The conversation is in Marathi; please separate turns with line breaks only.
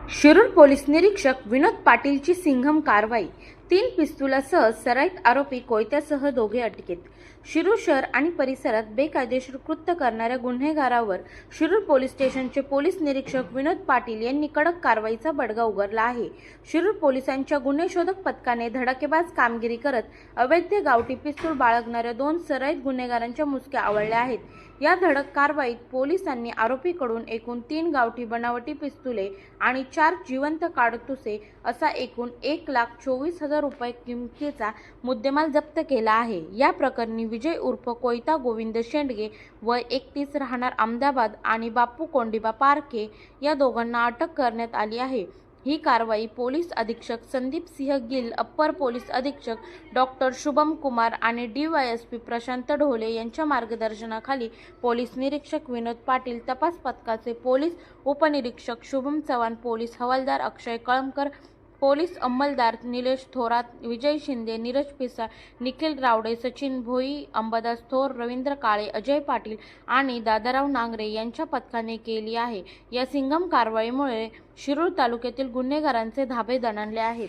शिरूर पोलीस निरीक्षक विनोद पाटीलची सिंघम कारवाई। 3 पिस्तुलासह सराईत आरोपी कोयत्यासह दोघे अटकेत। शिरूर शहर आणि परिसरात बेकायदेशीर कृत्य करणाऱ्या गुन्हेगारावर शिरूर पोलीस स्टेशनचे पोलीस निरीक्षक विनोद पाटील यांनी कडक कारवाईचा बडगा उगारला आहे। शिरूर पोलिसांच्या गुन्हे शोधक पथकाने धडाकेबाज कामगिरी करत अवैध गावठी पिस्तूल बाळगणाऱ्या 2 सराईत गुन्हेगारांच्या मुसक्या आवळल्या आहेत। या धडक कारवाईत पोलिसांनी आरोपीकडून एकूण 3 गावठी बनावटी पिस्तुले आणि 4 जिवंत काडतुसे असा एकूण 1,24,000 रुपये किमतीचा मुद्देमाल जप्त केला आहे। या प्रकरणी विजय उर्फ कोयता गोविंद शेंडगे वय 31 राहणार अहमदाबाद आणि बापू कोंडिबा पारखे या दोघांना अटक करण्यात आली आहे। ही कारवाई पोलीस अधीक्षक संदीप सिंह गिल, अप्पर पोलीस अधीक्षक डॉक्टर शुभम कुमार आणि डीवायएसपी प्रशांत ढोले यांच्या मार्गदर्शनाखाली पोलीस निरीक्षक विनोद पाटील, तपास पथकाचे पोलीस उपनिरीक्षक शुभम चव्हाण, पोलीस हवालदार अक्षय कळमकर, पोलीस अंमलदार निलेश थोरात, विजय शिंदे, नीरज पिसाळ, निखिल रावडे, सचिन भोई, अंबादास थोर, रवींद्र काळे, अजय पाटील आणि दादाराव नांगरे यांच्या पथकाने केली आहे। या सिंघम कारवाईमुळे शिरूर तालुक्यातील गुन्हेगारांचे धाबे दणाणले आहेत।